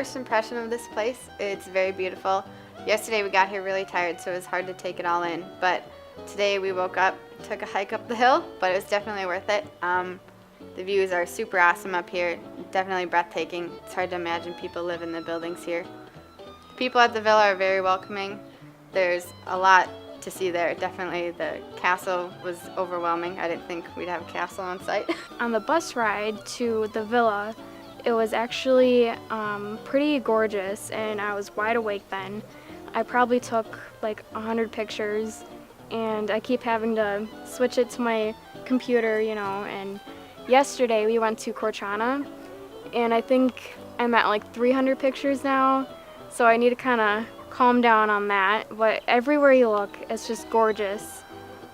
first impression of this place, it's very beautiful. Yesterday we got here really tired, so it was hard to take it all in. But today we woke up, took a hike up the hill, but it was definitely worth it. The views are super awesome up here, definitely breathtaking. It's hard to imagine people live in the buildings here. The people at the villa are very welcoming. There's a lot to see there. Definitely the castle was overwhelming. I didn't think we'd have a castle on site. On the bus ride to the villa, it was actually pretty gorgeous, and I was wide awake then. I probably took like 100 pictures, and I keep having to switch it to my computer, and yesterday we went to Corciana, and I think I'm at like 300 pictures now, so I need to kind of calm down on that. But everywhere you look, it's just gorgeous,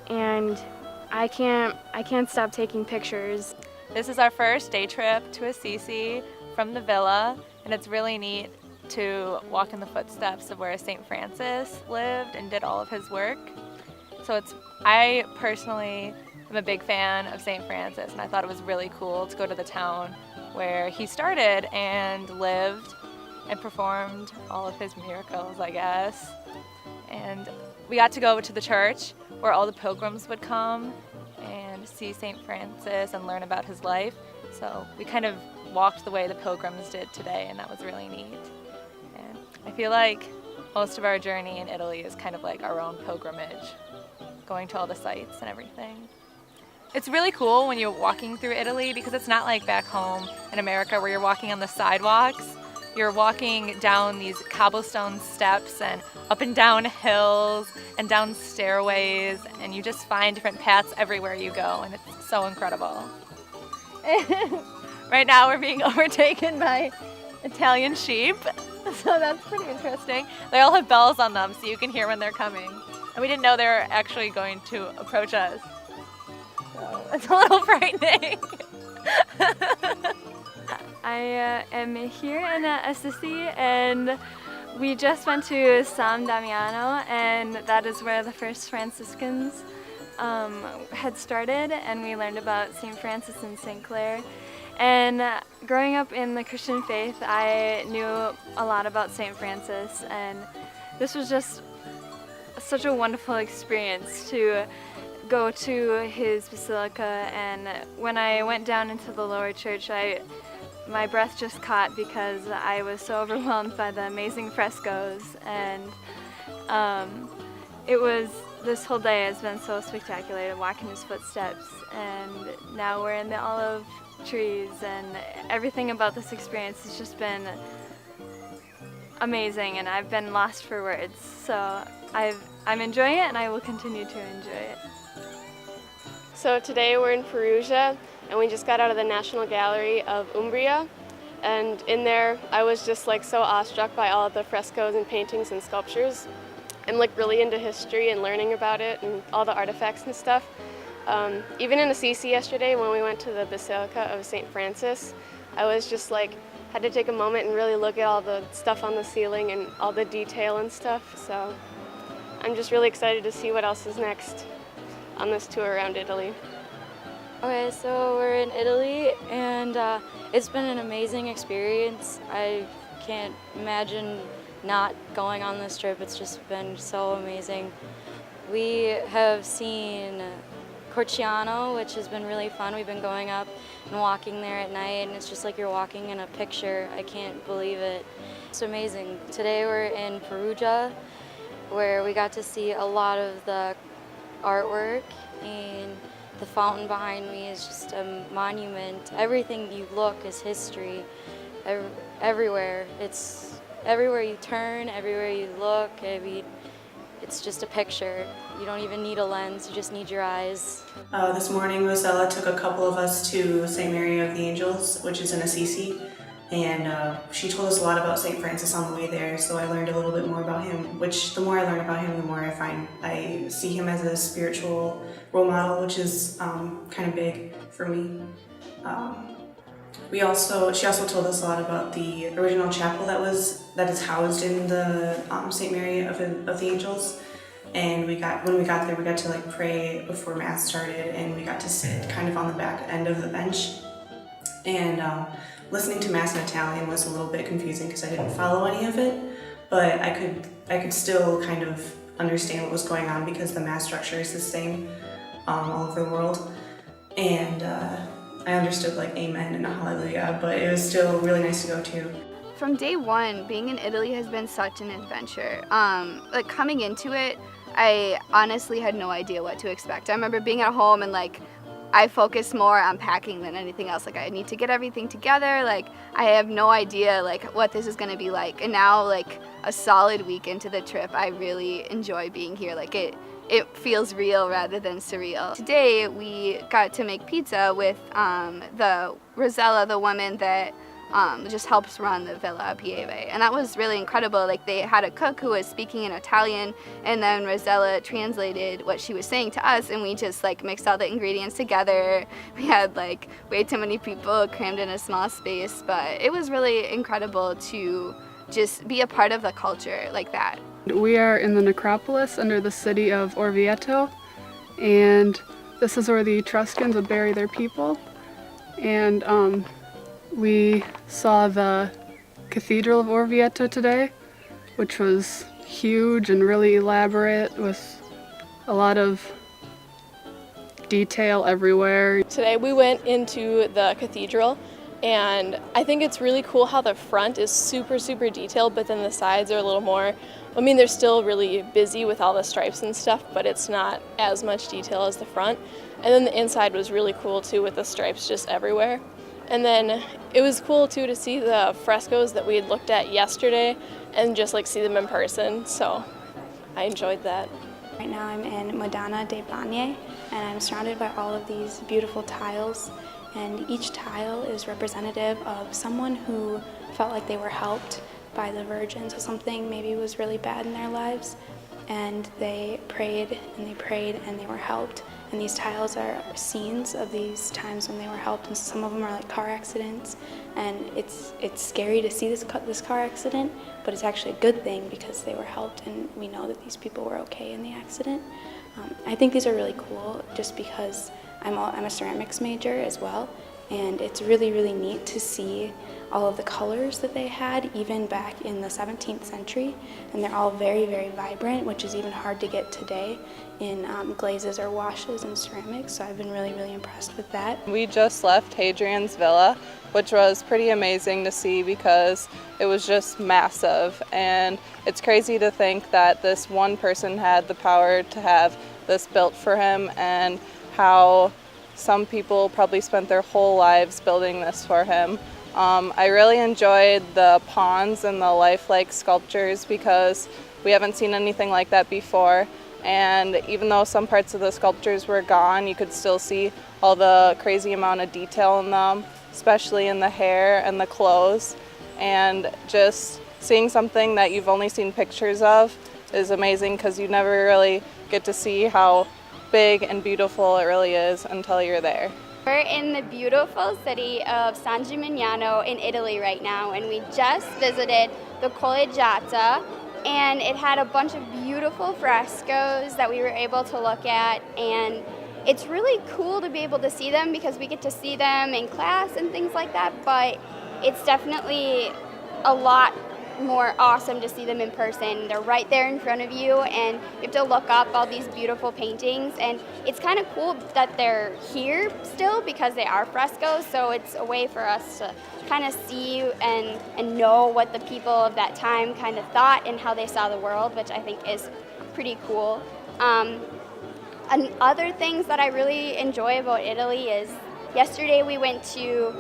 and I can't stop taking pictures. This is our first day trip to Assisi from the villa, and it's really neat to walk in the footsteps of where St. Francis lived and did all of his work. So I personally am a big fan of St. Francis, and I thought it was really cool to go to the town where he started and lived and performed all of his miracles, I guess. And we got to go to the church where all the pilgrims would come and see St. Francis and learn about his life. So we kind of walked the way the pilgrims did today, and that was really neat. And I feel like most of our journey in Italy is kind of like our own pilgrimage, going to all the sites and everything. It's really cool when you're walking through Italy because it's not like back home in America where you're walking on the sidewalks. You're walking down these cobblestone steps and up and down hills and down stairways, and you just find different paths everywhere you go, and it's so incredible. Right now we're being overtaken by Italian sheep, so that's pretty interesting. They all have bells on them so you can hear when they're coming. And we didn't know they were actually going to approach us. So it's a little frightening. I am here in Assisi, and we just went to San Damiano, and that is where the first Franciscans had started, and we learned about St. Francis and St. Clare. And growing up in the Christian faith, I knew a lot about St. Francis, and this was just such a wonderful experience to go to his basilica. And when I went down into the lower church, my breath just caught because I was so overwhelmed by the amazing frescoes, and this whole day has been so spectacular to walk in his footsteps. And now we're in the olive trees, and everything about this experience has just been amazing, and I've been lost for words. So I'm enjoying it, and I will continue to enjoy it. So today we're in Perugia, and we just got out of the National Gallery of Umbria, and in there I was just like so awestruck by all of the frescoes and paintings and sculptures. I'm like really into history and learning about it and all the artifacts and stuff. Even in Assisi yesterday when we went to the Basilica of St. Francis, I was just like, had to take a moment and really look at all the stuff on the ceiling and all the detail and stuff. So I'm just really excited to see what else is next on this tour around Italy. Okay, so we're in Italy, and it's been an amazing experience. I can't imagine not going on this trip. It's just been so amazing. We have seen Corciano, which has been really fun. We've been going up and walking there at night, and it's just like you're walking in a picture. I can't believe it. It's amazing. Today we're in Perugia, where we got to see a lot of the artwork, and the fountain behind me is just a monument. Everything you look is history. Everywhere. It's everywhere you turn, everywhere you look. I mean, it's just a picture. You don't even need a lens, you just need your eyes. This morning, Rosella took a couple of us to St. Mary of the Angels, which is in Assisi, and she told us a lot about St. Francis on the way there, so I learned a little bit more about him, which the more I learn about him, the more I see him as a spiritual role model, which is kind of big for me. She also told us a lot about the original chapel that is housed in the St. Mary of the Angels. And when we got there, we got to like pray before Mass started, and we got to sit kind of on the back end of the bench. And listening to Mass in Italian was a little bit confusing because I didn't follow any of it, but I could still kind of understand what was going on because the Mass structure is the same all over the world. And I understood like Amen and Hallelujah, but it was still really nice to go to. From day one, being in Italy has been such an adventure. Like coming into it, I honestly had no idea what to expect. I remember being at home and like I focused more on packing than anything else. Like I need to get everything together. Like I have no idea like what this is gonna be like. And now like a solid week into the trip, I really enjoy being here. Like it feels real rather than surreal. Today we got to make pizza with the Rosella, the woman that just helps run the Villa Pieve, and that was really incredible. Like they had a cook who was speaking in Italian, and then Rosella translated what she was saying to us, and we just like mixed all the ingredients together. We had like way too many people crammed in a small space, but it was really incredible to just be a part of the culture like that. We are in the necropolis under the city of Orvieto, and this is where the Etruscans would bury their people. And we saw the Cathedral of Orvieto today, which was huge and really elaborate with a lot of detail everywhere. Today we went into the cathedral, and I think it's really cool how the front is super detailed, but then the sides are a little more, I mean, they're still really busy with all the stripes and stuff, but it's not as much detail as the front. And then the inside was really cool too, with the stripes just everywhere. And then it was cool too to see the frescoes that we had looked at yesterday and just like see them in person, so I enjoyed that. Right now I'm in Madonna dei Bagni, and I'm surrounded by all of these beautiful tiles, and each tile is representative of someone who felt like they were helped by the Virgin, so something maybe was really bad in their lives, and they prayed and they prayed and they were helped. And these tiles are scenes of these times when they were helped, and some of them are like car accidents, and it's scary to see this car accident, but it's actually a good thing because they were helped, and we know that these people were okay in the accident. I think these are really cool just because I'm a ceramics major as well, and it's really neat to see all of the colors that they had even back in the 17th century, and they're all very vibrant, which is even hard to get today in glazes or washes and ceramics, so I've been really impressed with that. We just left Hadrian's Villa, which was pretty amazing to see because it was just massive, and it's crazy to think that this one person had the power to have this built for him, and how some people probably spent their whole lives building this for him. I really enjoyed the ponds and the lifelike sculptures because we haven't seen anything like that before, and even though some parts of the sculptures were gone, you could still see all the crazy amount of detail in them, especially in the hair and the clothes, and just seeing something that you've only seen pictures of is amazing because you never really get to see how big and beautiful it really is until you're there. We're in the beautiful city of San Gimignano in Italy right now, and we just visited the Collegiata, and it had a bunch of beautiful frescoes that we were able to look at, and it's really cool to be able to see them because we get to see them in class and things like that, but it's definitely a lot more awesome to see them in person. They're right there in front of you, and you have to look up all these beautiful paintings, and it's kind of cool that they're here still because they are frescoes, so it's a way for us to kind of see and know what the people of that time kind of thought and how they saw the world, which I think is pretty cool. And other things that I really enjoy about Italy is yesterday we went to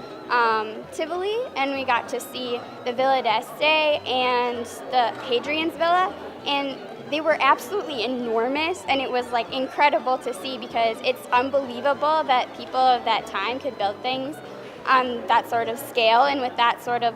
Tivoli, and we got to see the Villa d'Este and the Hadrian's Villa, and they were absolutely enormous, and it was like incredible to see because it's unbelievable that people of that time could build things on that sort of scale and with that sort of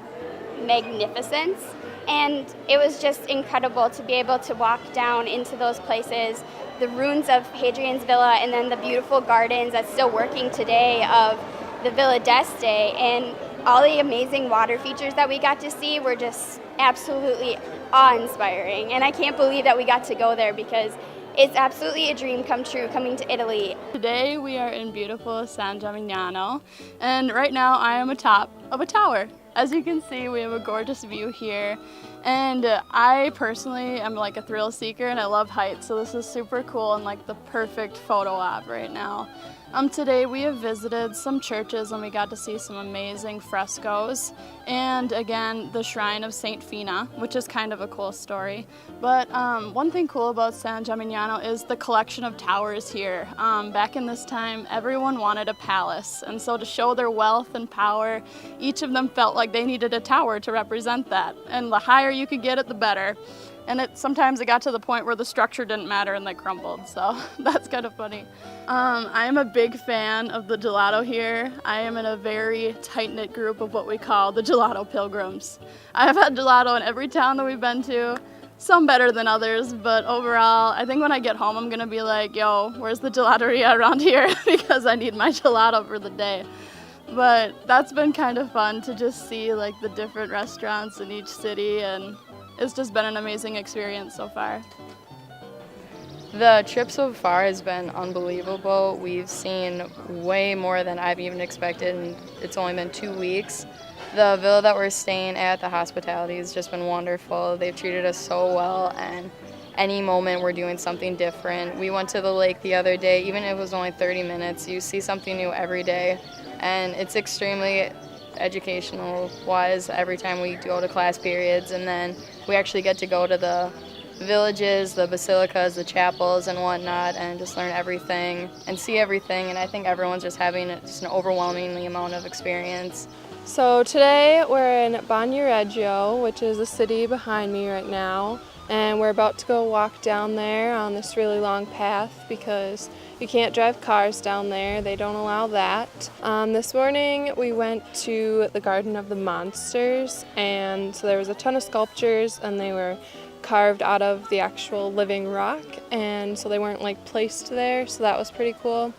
magnificence. And it was just incredible to be able to walk down into those places, the ruins of Hadrian's Villa, and then the beautiful gardens that's still working today of the Villa d'Este, and all the amazing water features that we got to see were just absolutely awe-inspiring. And I can't believe that we got to go there because It's absolutely a dream come true coming to Italy. Today we are in beautiful San Gimignano, and right now I am atop of a tower. As you can see, we have a gorgeous view here, and I personally am like a thrill seeker and I love heights, so this is super cool and like the perfect photo op right now. Today we have visited some churches and we got to see some amazing frescoes, and again the shrine of Saint Fina, which is kind of a cool story. But one thing cool about San Gimignano is the collection of towers here. Back in this time, everyone wanted a palace, and so to show their wealth and power, each of them felt like they needed a tower to represent that, and the higher you could get it, the better. And sometimes it got to the point where the structure didn't matter and they crumbled, so that's kind of funny. I am a big fan of the gelato here. I am in a very tight-knit group of what we call the gelato pilgrims. I have had gelato in every town that we've been to, some better than others, but overall, I think when I get home I'm gonna be like, yo, where's the gelateria around here? Because I need my gelato for the day. But that's been kind of fun to just see like the different restaurants in each city, and it's just been an amazing experience so far. The trip so far has been unbelievable. We've seen way more than I've even expected, and it's only been 2 weeks. The villa that we're staying at, the hospitality has just been wonderful. They've treated us so well, and any moment we're doing something different. We went to the lake the other day, even if it was only 30 minutes, you see something new every day, and it's extremely educational wise every time we go to class periods, and then we actually get to go to the villages, the basilicas, the chapels and whatnot, and just learn everything and see everything, and I think everyone's just having just an overwhelming amount of experience. So today we're in Bagnoregio, which is the city behind me right now, and we're about to go walk down there on this really long path because you can't drive cars down there, they don't allow that. This morning we went to the Garden of the Monsters, and so there was a ton of sculptures and they were carved out of the actual living rock, and so they weren't like placed there, so that was pretty cool.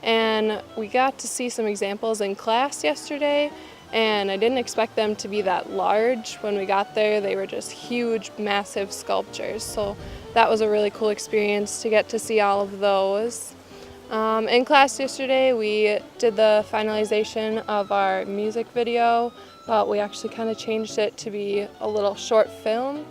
And we got to see some examples in class yesterday, and I didn't expect them to be that large. When we got there, they were just huge, massive sculptures, so that was a really cool experience to get to see all of those. In class yesterday, we did the finalization of our music video, but we actually kind of changed it to be a little short film,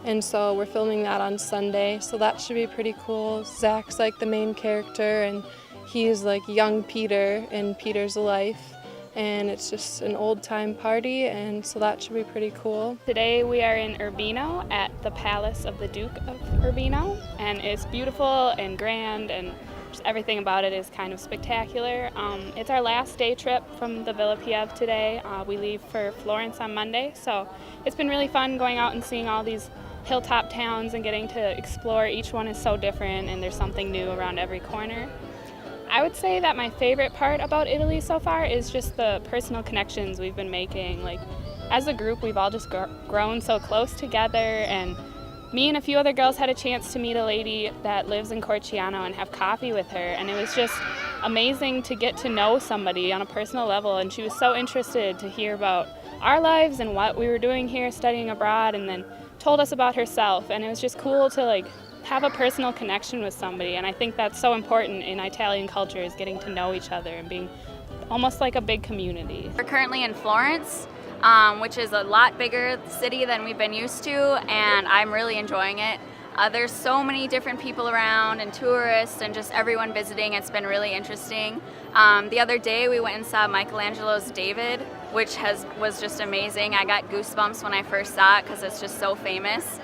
and so we're filming that on Sunday, so that should be pretty cool. Zach's like the main character, and he's like young Peter in Peter's life, and it's just an old-time party, and so that should be pretty cool. Today we are in Urbino at the Palace of the Duke of Urbino, and it's beautiful and grand, and just everything about it is kind of spectacular. It's our last day trip from the Villa Pieve today. We leave for Florence on Monday, so it's been really fun going out and seeing all these hilltop towns and getting to explore. Each one is so different and there's something new around every corner. I would say that my favorite part about Italy so far is just the personal connections we've been making. Like, as a group, we've all just grown so close together, and me and a few other girls had a chance to meet a lady that lives in Corciano and have coffee with her, and it was just amazing to get to know somebody on a personal level, and she was so interested to hear about our lives and what we were doing here studying abroad, and then told us about herself, and it was just cool to like have a personal connection with somebody, and I think that's so important in Italian culture, is getting to know each other and being almost like a big community. We're currently in Florence, which is a lot bigger city than we've been used to, and I'm really enjoying it. There's so many different people around and tourists and just everyone visiting. It's been really interesting. The other day we went and saw Michelangelo's David, which was just amazing. I got goosebumps when I first saw it because it's just so famous.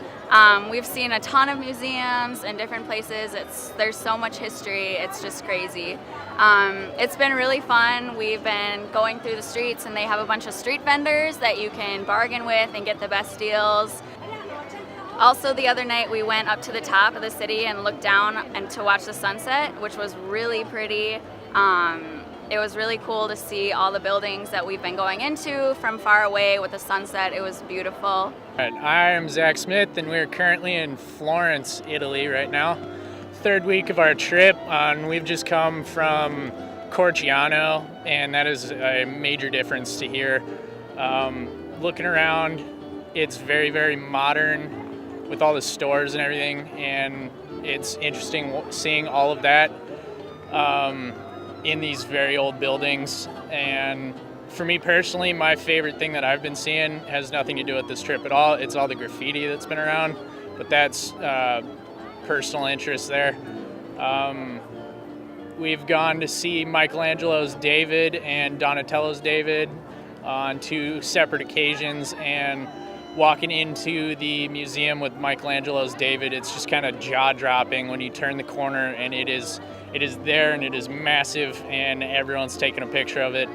We've seen a ton of museums and different places. There's so much history, it's just crazy. It's been really fun. We've been going through the streets and they have a bunch of street vendors that you can bargain with and get the best deals. Also, the other night we went up to the top of the city and looked down and to watch the sunset, which was really pretty. It was really cool to see all the buildings that we've been going into from far away with the sunset. It was beautiful. I'm Zach Smith, and we're currently in Florence, Italy right now. Third week of our trip, and we've just come from Corciano, and that is a major difference to here. Looking around, it's very, very modern with all the stores and everything, and it's interesting seeing all of that in these very old buildings. And for me personally, my favorite thing that I've been seeing has nothing to do with this trip at all. It's all the graffiti that's been around, but that's personal interest there. We've gone to see Michelangelo's David and Donatello's David on 2 separate occasions, and walking into the museum with Michelangelo's David, it's just kind of jaw-dropping when you turn the corner, and it is there, and it is massive, and everyone's taking a picture of it.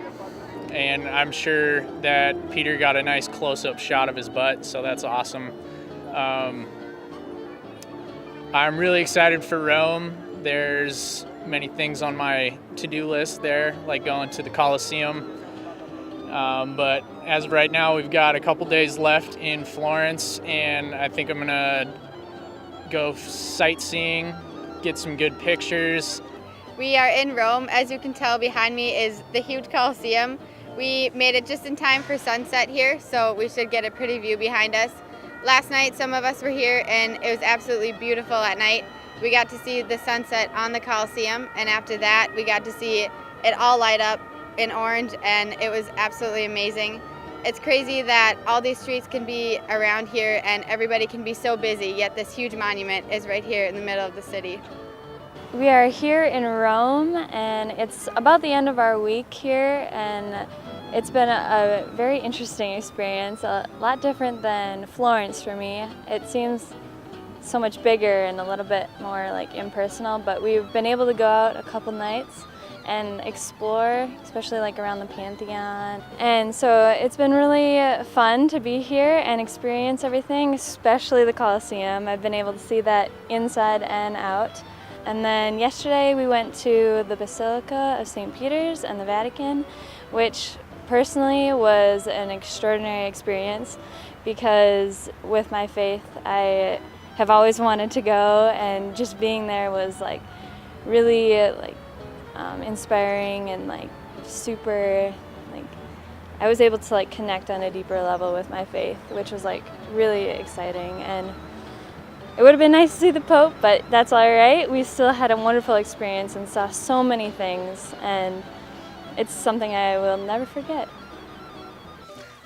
And I'm sure that Peter got a nice close-up shot of his butt, so that's awesome. I'm really excited for Rome. There's many things on my to-do list there, like going to the Colosseum. But as of right now, we've got a couple days left in Florence, and I think I'm gonna go sightseeing, get some good pictures. We are in Rome. As you can tell, behind me is the huge Colosseum. We made it just in time for sunset here, so we should get a pretty view behind us. Last night, some of us were here, and it was absolutely beautiful at night. We got to see the sunset on the Colosseum, and after that, we got to see it all light up in orange, and it was absolutely amazing. It's crazy that all these streets can be around here, and everybody can be so busy, yet this huge monument is right here in the middle of the city. We are here in Rome, and it's about the end of our week here, and it's been a very interesting experience, a lot different than Florence for me. It seems so much bigger and a little bit more like impersonal, but we've been able to go out a couple nights and explore, especially like around the Pantheon. And so it's been really fun to be here and experience everything, especially the Colosseum. I've been able to see that inside and out. And then yesterday we went to the Basilica of St. Peter's and the Vatican, which personally was an extraordinary experience because with my faith I have always wanted to go, and just being there was like really inspiring and like super, like I was able to like connect on a deeper level with my faith, which was like really exciting. And it would have been nice to see the Pope, but that's all right. We still had a wonderful experience and saw so many things, and it's something I will never forget.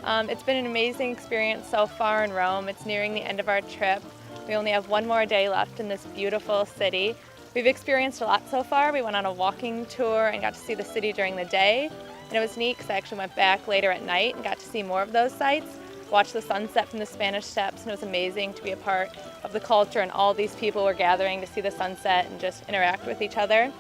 It's been an amazing experience so far in Rome. It's nearing the end of our trip. We only have one more day left in this beautiful city. We've experienced a lot so far. We went on a walking tour and got to see the city during the day, and it was neat because I actually went back later at night and got to see more of those sites, watch the sunset from the Spanish Steps, and it was amazing to be a part of the culture, and all these people were gathering to see the sunset and just interact with each other.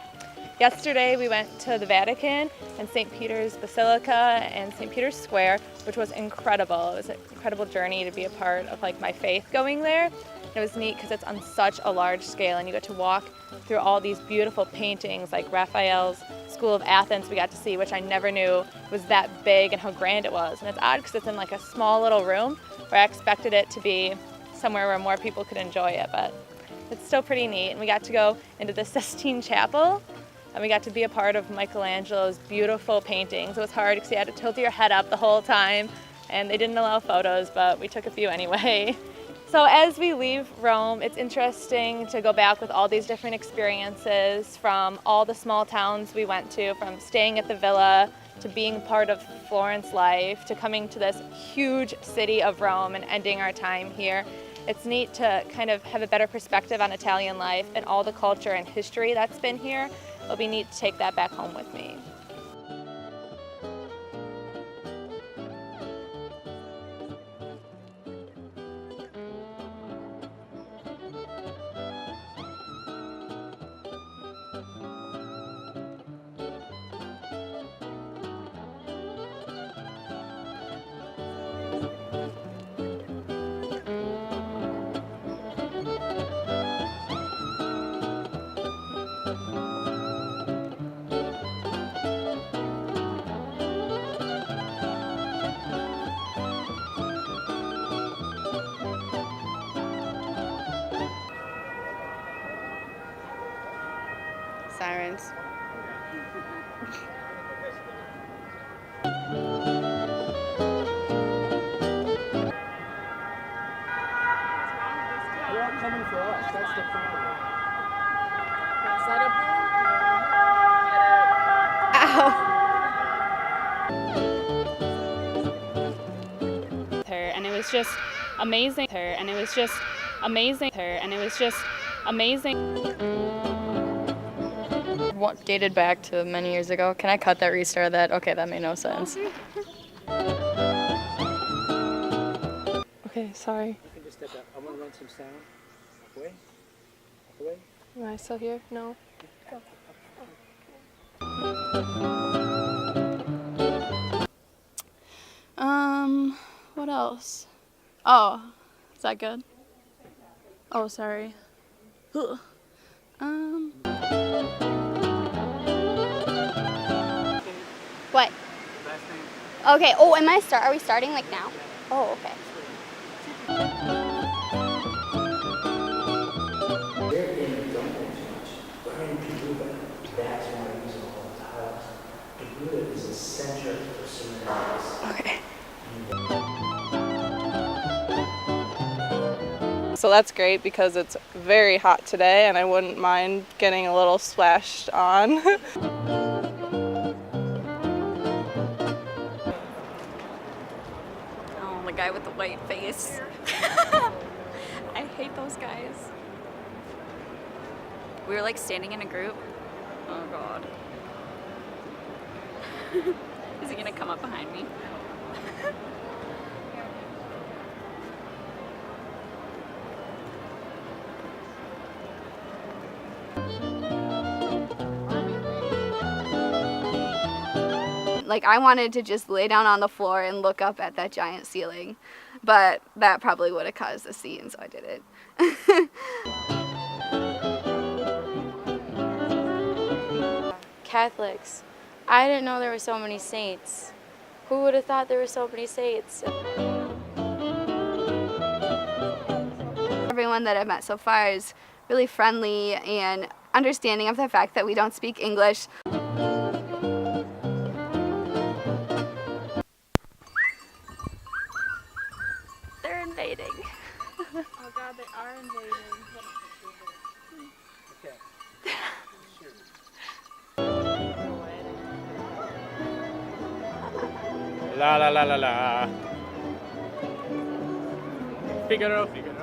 Yesterday we went to the Vatican and St. Peter's Basilica and St. Peter's Square, which was incredible. It was an incredible journey to be a part of like my faith going there. And it was neat because it's on such a large scale, and you get to walk through all these beautiful paintings like Raphael's School of Athens we got to see, which I never knew was that big and how grand it was. And it's odd because it's in like a small little room where I expected it to be somewhere where more people could enjoy it, but it's still pretty neat. And we got to go into the Sistine Chapel, and we got to be a part of Michelangelo's beautiful paintings. It was hard because you had to tilt your head up the whole time, and they didn't allow photos, but we took a few anyway. So as we leave Rome, it's interesting to go back with all these different experiences from all the small towns we went to, from staying at the villa to being part of Florence life to coming to this huge city of Rome and ending our time here. It's neat to kind of have a better perspective on Italian life and all the culture and history that's been here. It'll be neat to take that back home with me. Her, and it was just amazing. Her, and it was just amazing. Her, and it was just amazing. What dated back to many years ago. Can I cut that, restart that? Okay, that made no sense. Okay, sorry. You can just step up. I want to run some sound. Away. Away. Am I still here? No. What else? Oh, is that good? Oh, sorry. Ugh. What? Okay. Oh, are we starting like now? Oh, okay. They're in the don't too much. We're in Peruba. That's why I use all the tiles. Peruba is a center for similarities. Okay. So that's great because it's very hot today and I wouldn't mind getting a little splashed on. Oh, the guy with the white face. I hate those guys. We were like standing in a group. Oh God. Is he gonna come up behind me? Like, I wanted to just lay down on the floor and look up at that giant ceiling, but that probably would have caused a scene, so I didn't. Catholics. I didn't know there were so many saints. Who would have thought there were so many saints? Everyone that I've met so far is really friendly and understanding of the fact that we don't speak English. They're invading. Oh God, they are invading. Okay. La la la la la. Figaro, Figaro.